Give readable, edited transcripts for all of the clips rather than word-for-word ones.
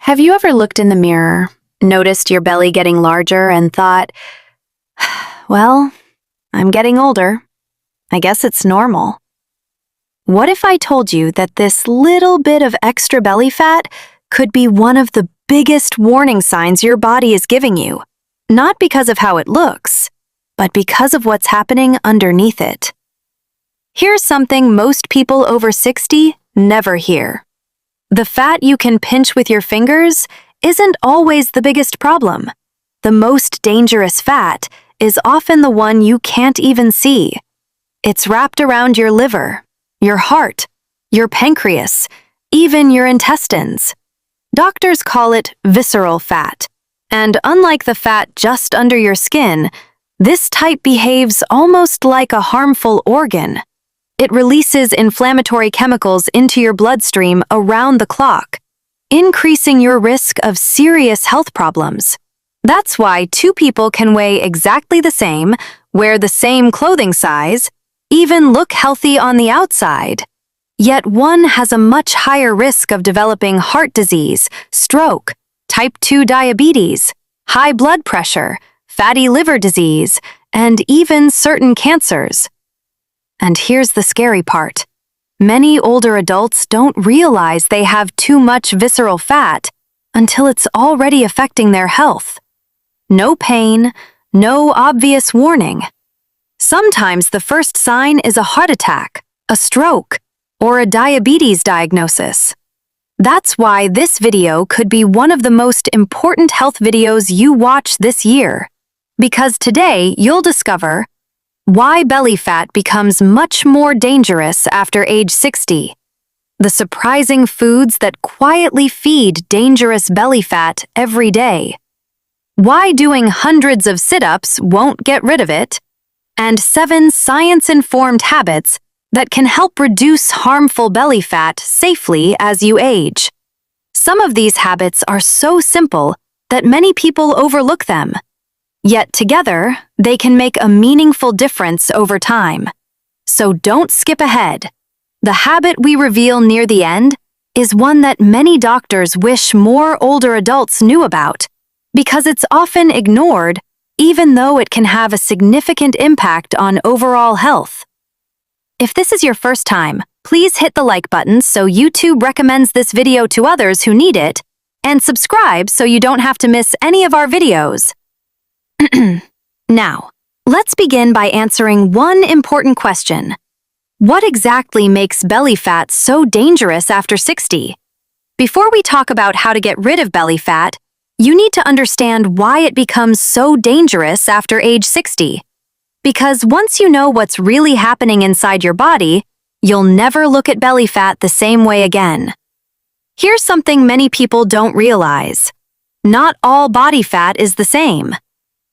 Have you ever looked in the mirror, noticed your belly getting larger, and thought, well, I'm getting older. I guess it's normal. What if I told you that this little bit of extra belly fat could be one of the biggest warning signs your body is giving you? Not because of how it looks, but because of what's happening underneath it. Here's something most people over 60 never hear. The fat you can pinch with your fingers isn't always the biggest problem. The most dangerous fat is often the one you can't even see. It's wrapped around your liver, your heart, your pancreas, even your intestines. Doctors call it visceral fat, and unlike the fat just under your skin, this type behaves almost like a harmful organ. It releases inflammatory chemicals into your bloodstream around the clock, increasing your risk of serious health problems. That's why two people can weigh exactly the same, wear the same clothing size, even look healthy on the outside. Yet one has a much higher risk of developing heart disease, stroke, type 2 diabetes, high blood pressure, fatty liver disease, and even certain cancers. And here's the scary part. Many older adults don't realize they have too much visceral fat until it's already affecting their health. No pain, no obvious warning. Sometimes the first sign is a heart attack, a stroke, or a diabetes diagnosis. That's why this video could be one of the most important health videos you watch this year. Because today you'll discover why belly fat becomes much more dangerous after age 60. The surprising foods that quietly feed dangerous belly fat every day. Why doing hundreds of sit-ups won't get rid of it. And 7 science-informed habits that can help reduce harmful belly fat safely as you age. Some of these habits are so simple that many people overlook them. Yet together, they can make a meaningful difference over time. So don't skip ahead. The habit we reveal near the end is one that many doctors wish more older adults knew about, because it's often ignored, even though it can have a significant impact on overall health. If this is your first time, please hit the like button so YouTube recommends this video to others who need it, and subscribe so you don't have to miss any of our videos. Now, let's begin by answering one important question. What exactly makes belly fat so dangerous after 60? Before we talk about how to get rid of belly fat, you need to understand why it becomes so dangerous after age 60. Because once you know what's really happening inside your body, you'll never look at belly fat the same way again. Here's something many people don't realize. Not all body fat is the same.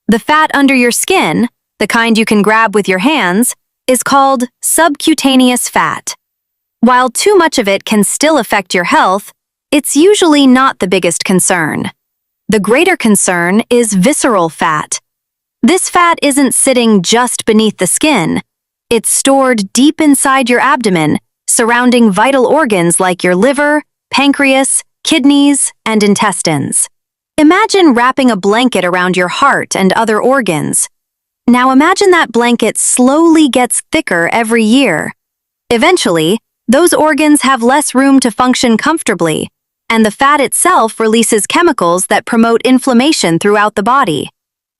The fat under your skin, the kind you can grab with your hands, is called subcutaneous fat. While too much of it can still affect your health, it's usually not the biggest concern. The greater concern is visceral fat. This fat isn't sitting just beneath the skin. It's stored deep inside your abdomen, surrounding vital organs like your liver, pancreas, kidneys, and intestines. Imagine wrapping a blanket around your heart and other organs. Now imagine that blanket slowly gets thicker every year. Eventually, those organs have less room to function comfortably, and the fat itself releases chemicals that promote inflammation throughout the body.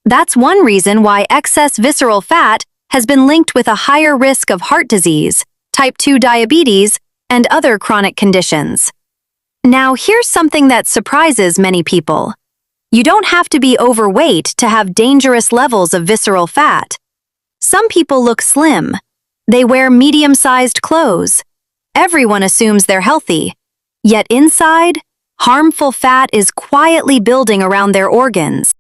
That's one reason why excess visceral fat has been linked with a higher risk of heart disease, type 2 diabetes, and other chronic conditions. Now here's something that surprises many people. You don't have to be overweight to have dangerous levels of visceral fat. Some people look slim. They wear medium-sized clothes. Everyone assumes they're healthy. Yet inside, harmful fat is quietly building around their organs.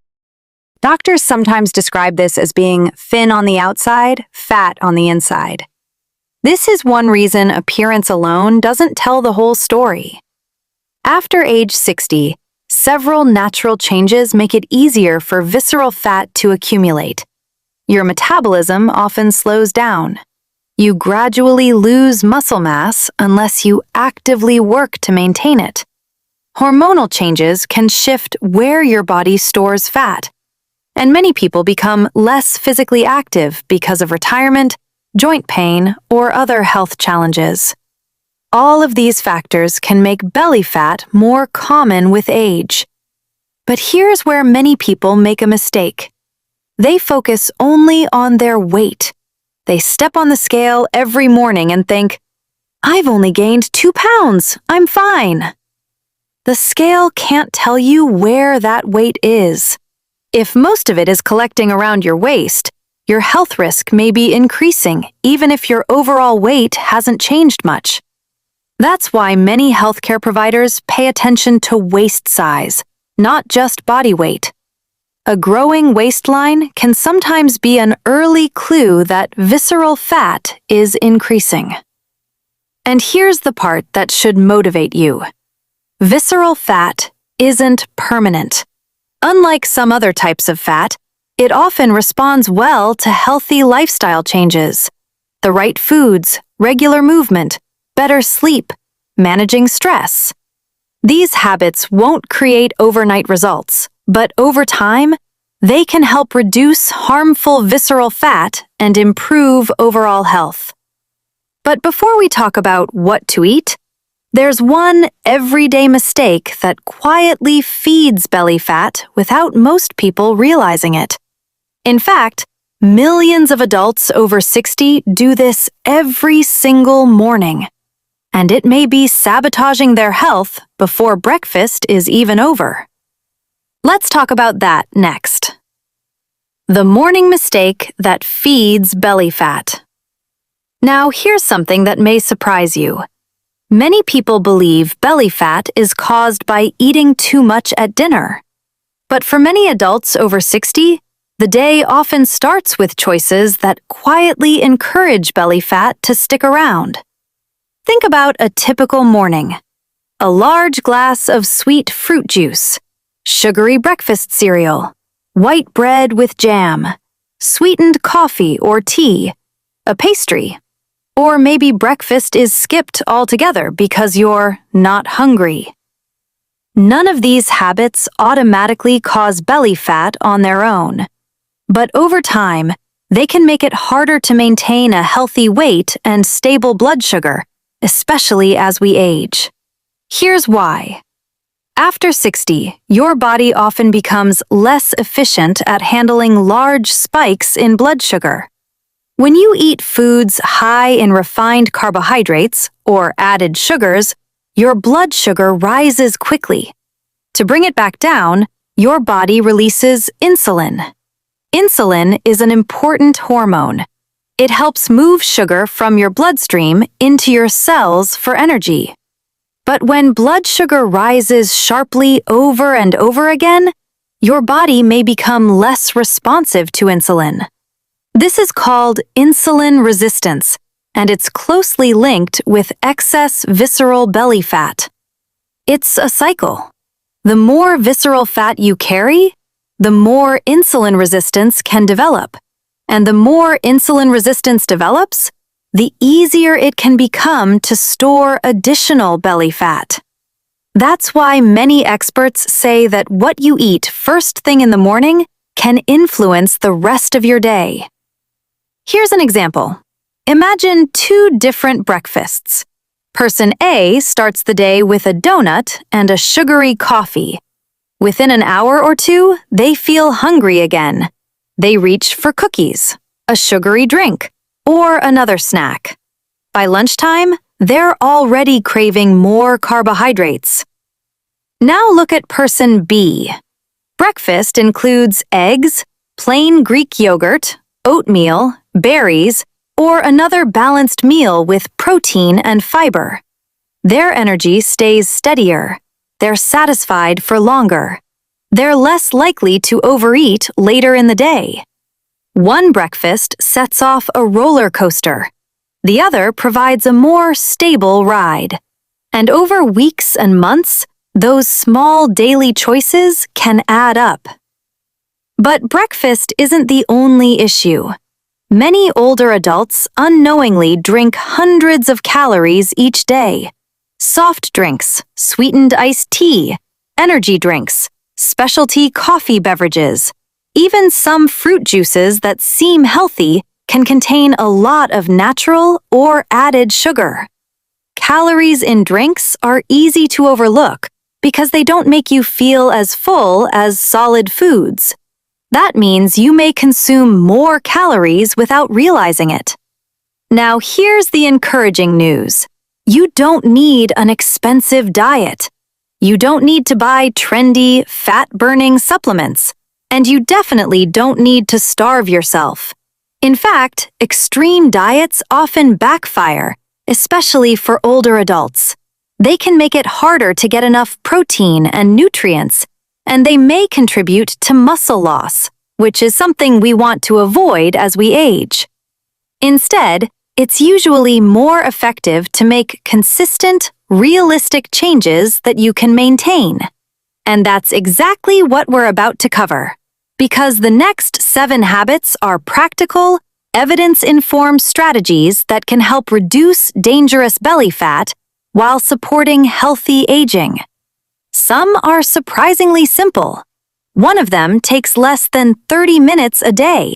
Doctors sometimes describe this as being thin on the outside, fat on the inside. This is one reason appearance alone doesn't tell the whole story. After age 60, several natural changes make it easier for visceral fat to accumulate. Your metabolism often slows down. You gradually lose muscle mass unless you actively work to maintain it. Hormonal changes can shift where your body stores fat, and many people become less physically active because of retirement, joint pain, or other health challenges. All of these factors can make belly fat more common with age. But here's where many people make a mistake. They focus only on their weight. They step on the scale every morning and think, "I've only gained 2 pounds, I'm fine." The scale can't tell you where that weight is. If most of it is collecting around your waist, your health risk may be increasing even if your overall weight hasn't changed much. That's why many healthcare providers pay attention to waist size, not just body weight. A growing waistline can sometimes be an early clue that visceral fat is increasing. And here's the part that should motivate you. Visceral fat isn't permanent. Unlike some other types of fat, it often responds well to healthy lifestyle changes. The right foods, regular movement, better sleep, managing stress. These habits won't create overnight results, but over time, they can help reduce harmful visceral fat and improve overall health. But before we talk about what to eat, there's one everyday mistake that quietly feeds belly fat without most people realizing it. In fact, millions of adults over 60 do this every single morning. And it may be sabotaging their health before breakfast is even over. Let's talk about that next. The morning mistake that feeds belly fat. Now, here's something that may surprise you. Many people believe belly fat is caused by eating too much at dinner. But for many adults over 60, the day often starts with choices that quietly encourage belly fat to stick around. Think about a typical morning. A large glass of sweet fruit juice, sugary breakfast cereal, white bread with jam, sweetened coffee or tea, a pastry. Or maybe breakfast is skipped altogether because you're not hungry. None of these habits automatically cause belly fat on their own. But over time, they can make it harder to maintain a healthy weight and stable blood sugar, especially as we age. Here's why. After 60, your body often becomes less efficient at handling large spikes in blood sugar. When you eat foods high in refined carbohydrates or added sugars, your blood sugar rises quickly. To bring it back down, your body releases insulin. Insulin is an important hormone. It helps move sugar from your bloodstream into your cells for energy. But when blood sugar rises sharply over and over again, your body may become less responsive to insulin. This is called insulin resistance, and it's closely linked with excess visceral belly fat. It's a cycle. The more visceral fat you carry, the more insulin resistance can develop. And the more insulin resistance develops, the easier it can become to store additional belly fat. That's why many experts say that what you eat first thing in the morning can influence the rest of your day. Here's an example. Imagine 2 different breakfasts. Person A starts the day with a donut and a sugary coffee. Within an hour or 2, they feel hungry again. They reach for cookies, a sugary drink, or another snack. By lunchtime, they're already craving more carbohydrates. Now look at person B. Breakfast includes eggs, plain Greek yogurt, oatmeal, berries, or another balanced meal with protein and fiber. Their energy stays steadier. They're satisfied for longer. They're less likely to overeat later in the day. One breakfast sets off a roller coaster. The other provides a more stable ride. And over weeks and months, those small daily choices can add up. But breakfast isn't the only issue. Many older adults unknowingly drink hundreds of calories each day. soft drinks, sweetened iced tea, energy drinks, specialty coffee beverages. Even some fruit juices that seem healthy can contain a lot of natural or added sugar. Calories in drinks are easy to overlook because they don't make you feel as full as solid foods. That means you may consume more calories without realizing it. Now here's the encouraging news. You don't need an expensive diet. You don't need to buy trendy, fat-burning supplements. And you definitely don't need to starve yourself. In fact, extreme diets often backfire, especially for older adults. They can make it harder to get enough protein and nutrients, and they may contribute to muscle loss, which is something we want to avoid as we age. Instead, it's usually more effective to make consistent, realistic changes that you can maintain. And that's exactly what we're about to cover. Because the next 7 habits are practical, evidence-informed strategies that can help reduce dangerous belly fat while supporting healthy aging. Some are surprisingly simple. One of them takes less than 30 minutes a day.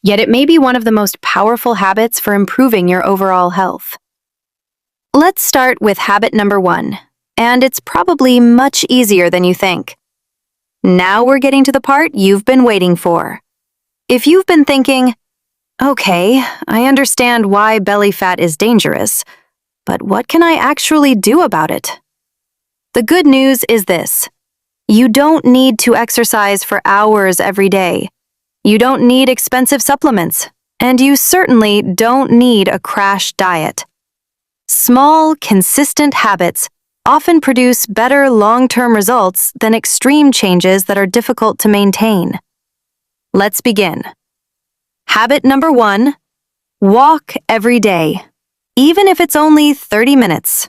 Yet it may be one of the most powerful habits for improving your overall health. Let's start with habit number 1, and it's probably much easier than you think. Now we're getting to the part you've been waiting for. If you've been thinking, okay, I understand why belly fat is dangerous, but what can I actually do about it? The good news is this. You don't need to exercise for hours every day. You don't need expensive supplements, and you certainly don't need a crash diet. Small, consistent habits often produce better long-term results than extreme changes that are difficult to maintain. Let's begin. Habit number 1, walk every day, even if it's only 30 minutes.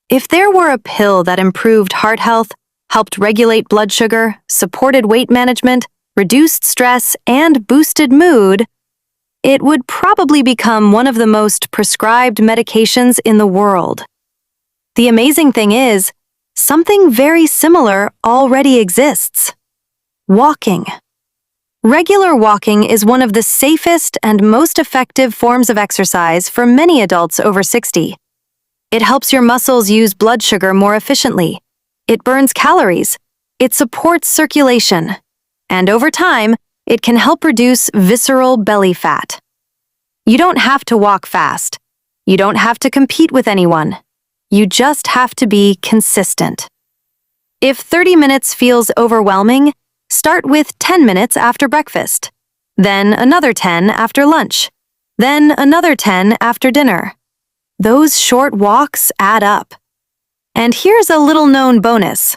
If there were a pill that improved heart health, helped regulate blood sugar, supported weight management, reduced stress, and boosted mood, it would probably become one of the most prescribed medications in the world. The amazing thing is, something very similar already exists. Walking. Regular walking is one of the safest and most effective forms of exercise for many adults over 60. It helps your muscles use blood sugar more efficiently. It burns calories. It supports circulation. And over time, it can help reduce visceral belly fat. You don't have to walk fast. You don't have to compete with anyone. You just have to be consistent. If 30 minutes feels overwhelming, start with 10 minutes after breakfast, then another 10 after lunch, then another 10 after dinner. Those short walks add up. And here's a little-known bonus.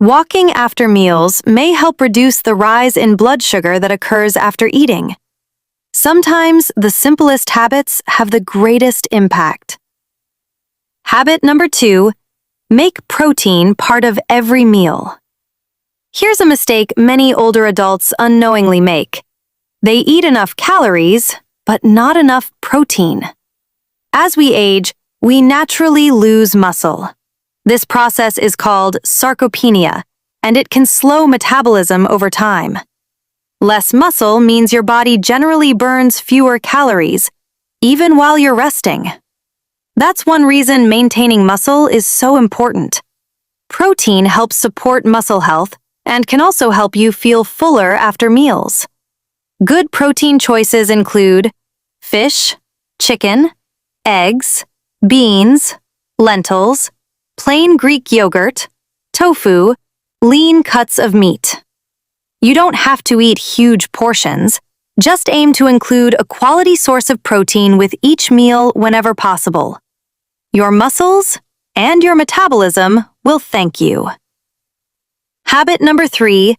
Walking after meals may help reduce the rise in blood sugar that occurs after eating. Sometimes the simplest habits have the greatest impact. Habit number 2, make protein part of every meal. Here's a mistake many older adults unknowingly make. They eat enough calories, but not enough protein. As we age, we naturally lose muscle. This process is called sarcopenia, and it can slow metabolism over time. Less muscle means your body generally burns fewer calories, even while you're resting. That's one reason maintaining muscle is so important. Protein helps support muscle health and can also help you feel fuller after meals. Good protein choices include fish, chicken, eggs, beans, lentils, plain Greek yogurt, tofu, lean cuts of meat. You don't have to eat huge portions. Just aim to include a quality source of protein with each meal whenever possible. Your muscles and your metabolism will thank you. Habit number 3,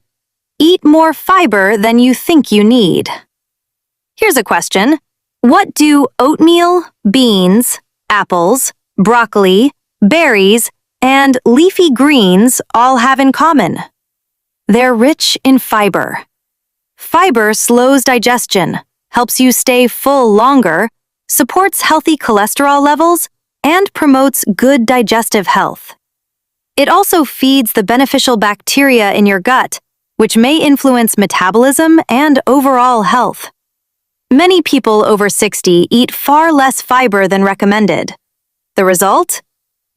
eat more fiber than you think you need. Here's a question. What do oatmeal, beans, apples, broccoli, berries, and leafy greens all have in common? They're rich in fiber. Fiber slows digestion, helps you stay full longer, supports healthy cholesterol levels, and promotes good digestive health. It also feeds the beneficial bacteria in your gut, which may influence metabolism and overall health. Many people over 60 eat far less fiber than recommended. The result?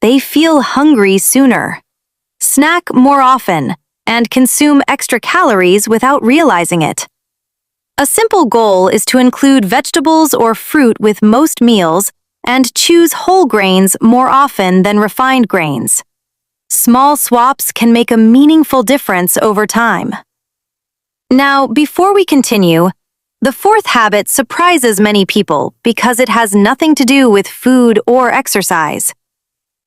They feel hungry sooner, snack more often, and consume extra calories without realizing it. A simple goal is to include vegetables or fruit with most meals and choose whole grains more often than refined grains. Small swaps can make a meaningful difference over time. Now, before we continue, the fourth habit surprises many people because it has nothing to do with food or exercise.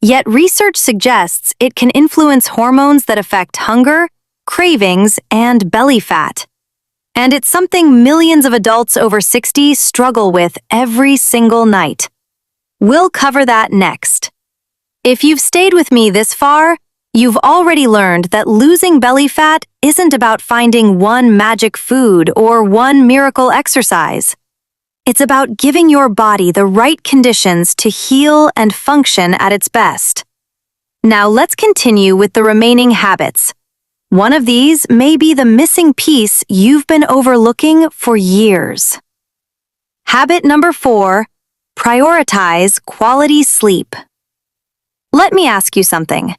Yet research suggests it can influence hormones that affect hunger, cravings, and belly fat. And it's something millions of adults over 60 struggle with every single night. We'll cover that next. If you've stayed with me this far, you've already learned that losing belly fat isn't about finding one magic food or one miracle exercise. It's about giving your body the right conditions to heal and function at its best. Now let's continue with the remaining habits. One of these may be the missing piece you've been overlooking for years. Habit number 4, prioritize quality sleep. Let me ask you something.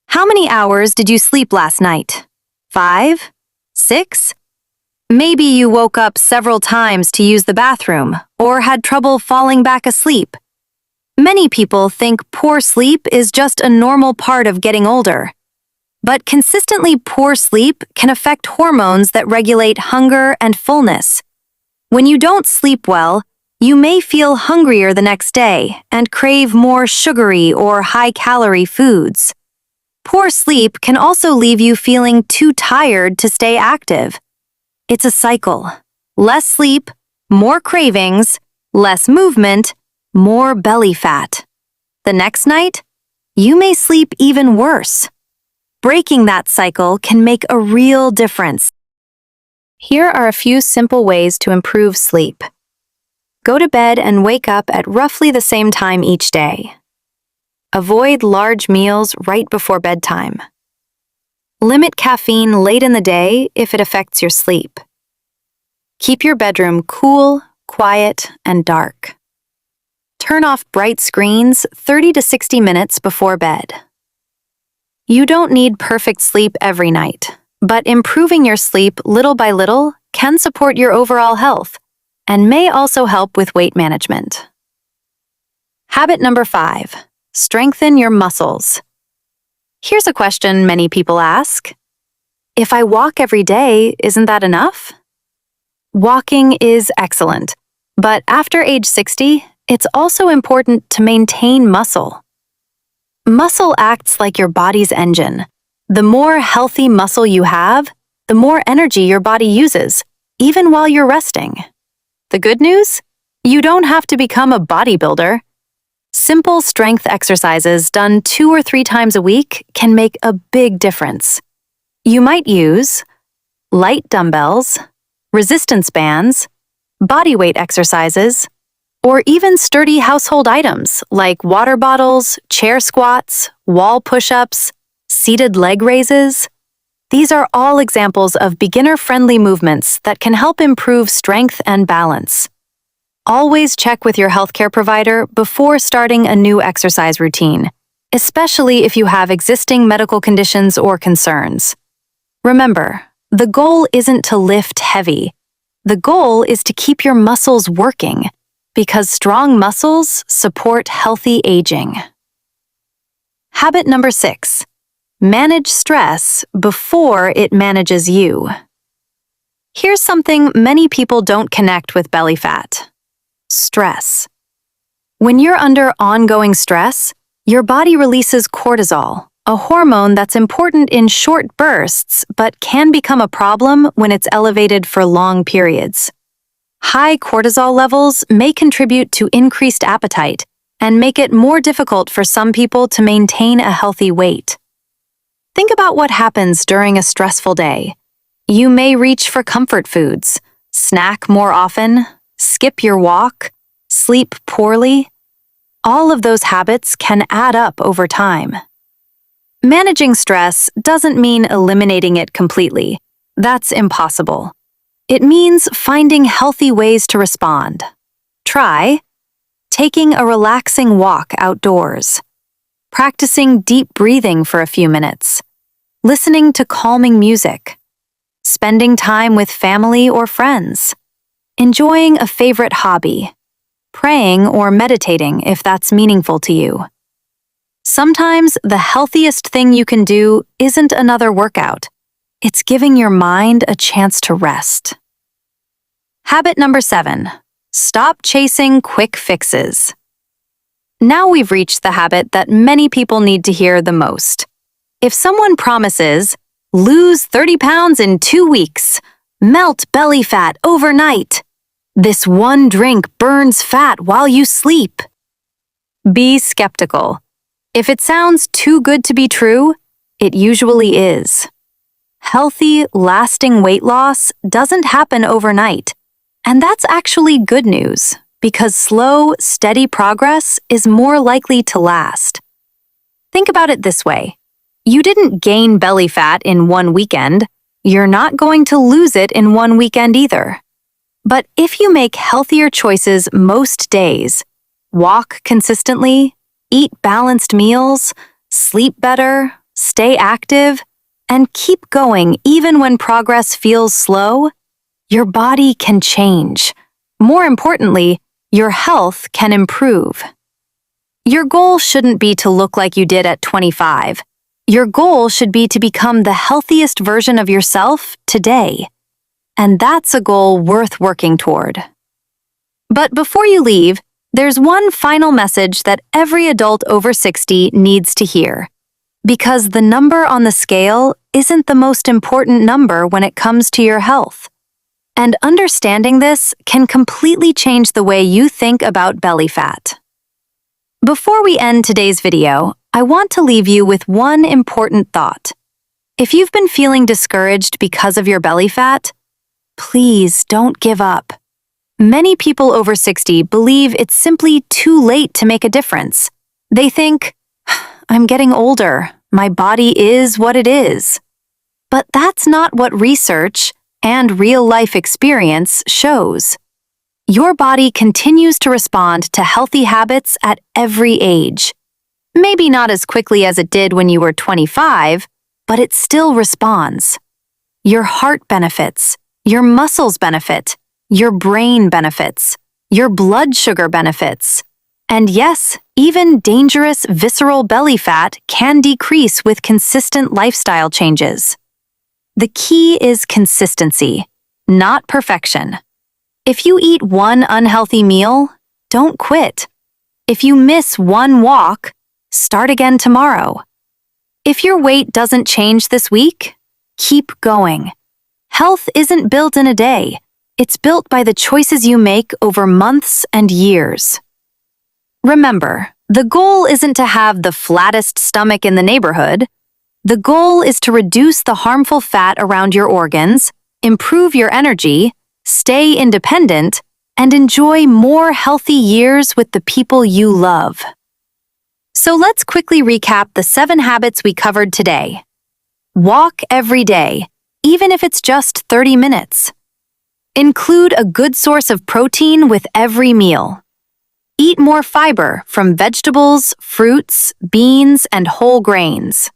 How many hours did you sleep last night? 5? 6? Maybe you woke up several times to use the bathroom or had trouble falling back asleep. Many people think poor sleep is just a normal part of getting older. But consistently poor sleep can affect hormones that regulate hunger and fullness. When you don't sleep well, you may feel hungrier the next day and crave more sugary or high-calorie foods. Poor sleep can also leave you feeling too tired to stay active. It's a cycle. Less sleep, more cravings, less movement, more belly fat. The next night, you may sleep even worse. Breaking that cycle can make a real difference. Here are a few simple ways to improve sleep. Go to bed and wake up at roughly the same time each day. Avoid large meals right before bedtime. Limit caffeine late in the day if it affects your sleep. Keep your bedroom cool, quiet, and dark. Turn off bright screens 30 to 60 minutes before bed. You don't need perfect sleep every night, but improving your sleep little by little can support your overall health and may also help with weight management. Habit number 5, strengthen your muscles. Here's a question many people ask. If I walk every day, isn't that enough? Walking is excellent, but after age 60, it's also important to maintain muscle. Muscle acts like your body's engine. The more healthy muscle you have, the more energy your body uses, even while you're resting. The good news? You don't have to become a bodybuilder. Simple strength exercises done 2 or 3 times a week can make a big difference. You might use light dumbbells, resistance bands, bodyweight exercises, or even sturdy household items like water bottles, chair squats, wall push-ups, seated leg raises. These are all examples of beginner-friendly movements that can help improve strength and balance. Always check with your healthcare provider before starting a new exercise routine, especially if you have existing medical conditions or concerns. Remember, the goal isn't to lift heavy. The goal is to keep your muscles working, because strong muscles support healthy aging. Habit number 6, manage stress before it manages you. Here's something many people don't connect with belly fat. Stress. When you're under ongoing stress, your body releases cortisol, a hormone that's important in short bursts but can become a problem when it's elevated for long periods. High cortisol levels may contribute to increased appetite and make it more difficult for some people to maintain a healthy weight. Think about what happens during a stressful day. You may reach for comfort foods, snack more often, skip your walk, sleep poorly. all of those habits can add up over time. Managing stress doesn't mean eliminating it completely. That's impossible. It means finding healthy ways to respond. Try taking a relaxing walk outdoors, practicing deep breathing for a few minutes, listening to calming music, spending time with family or friends, enjoying a favorite hobby, praying or meditating if that's meaningful to you. Sometimes the healthiest thing you can do isn't another workout. It's giving your mind a chance to rest. Habit number 7. Stop chasing quick fixes. Now we've reached the habit that many people need to hear the most. If someone promises, lose 30 pounds in 2 weeks, melt belly fat overnight, this one drink burns fat while you sleep, be skeptical. If it sounds too good to be true, it usually is. Healthy, lasting weight loss doesn't happen overnight. And that's actually good news, because slow, steady progress is more likely to last. Think about it this way. You didn't gain belly fat in one weekend. You're not going to lose it in one weekend either. But if you make healthier choices most days, walk consistently, eat balanced meals, sleep better, stay active, and keep going even when progress feels slow, your body can change. More importantly, your health can improve. Your goal shouldn't be to look like you did at 25. Your goal should be to become the healthiest version of yourself today. And that's a goal worth working toward. But before you leave, there's one final message that every adult over 60 needs to hear. Because the number on the scale isn't the most important number when it comes to your health. And understanding this can completely change the way you think about belly fat. Before we end today's video, I want to leave you with one important thought. If you've been feeling discouraged because of your belly fat, please don't give up. Many people over 60 believe it's simply too late to make a difference. They think, I'm getting older, my body is what it is. But that's not what research and real-life experience shows. Your body continues to respond to healthy habits at every age. Maybe not as quickly as it did when you were 25, but it still responds. Your heart benefits, your muscles benefit, your brain benefits, your blood sugar benefits. And yes, even dangerous visceral belly fat can decrease with consistent lifestyle changes. The key is consistency, not perfection. If you eat one unhealthy meal, don't quit. If you miss one walk, start again tomorrow. If your weight doesn't change this week, keep going. Health isn't built in a day. It's built by the choices you make over months and years. Remember, the goal isn't to have the flattest stomach in the neighborhood. The goal is to reduce the harmful fat around your organs, improve your energy, stay independent, and enjoy more healthy years with the people you love. So let's quickly recap the 7 habits we covered today. Walk every day, even if it's just 30 minutes. Include a good source of protein with every meal. Eat more fiber from vegetables, fruits, beans, and whole grains.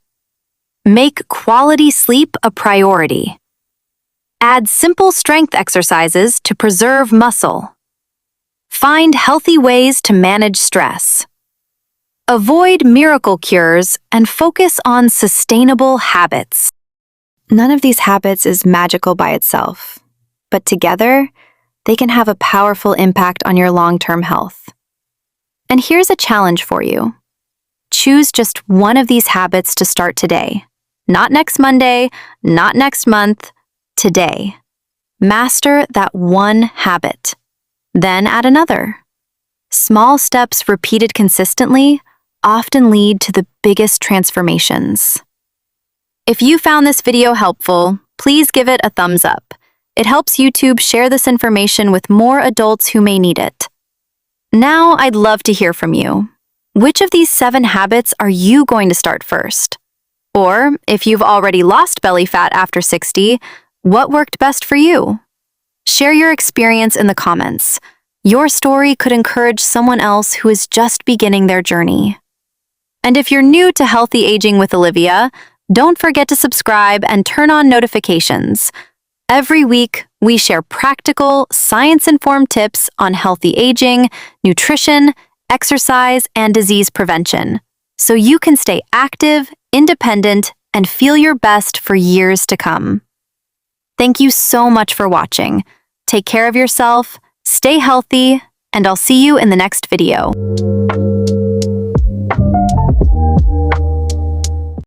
Make quality sleep a priority. Add simple strength exercises to preserve muscle. Find healthy ways to manage stress. Avoid miracle cures and focus on sustainable habits. None of these habits is magical by itself, but together, they can have a powerful impact on your long-term health. And here's a challenge for you. Choose just one of these habits to start today. Not next Monday, not next month, today. Master that one habit. Then add another. Small steps repeated consistently often lead to the biggest transformations. If you found this video helpful, please give it a thumbs up. It helps YouTube share this information with more adults who may need it. Now I'd love to hear from you. Which of these 7 habits are you going to start first? Or, if you've already lost belly fat after 60, what worked best for you? Share your experience in the comments. Your story could encourage someone else who is just beginning their journey. And if you're new to Healthy Aging with Olivia, don't forget to subscribe and turn on notifications. Every week, we share practical, science-informed tips on healthy aging, nutrition, exercise, and disease prevention, so you can stay active, independent, and feel your best for years to come. Thank you so much for watching. Take care of yourself, stay healthy, and I'll see you in the next video.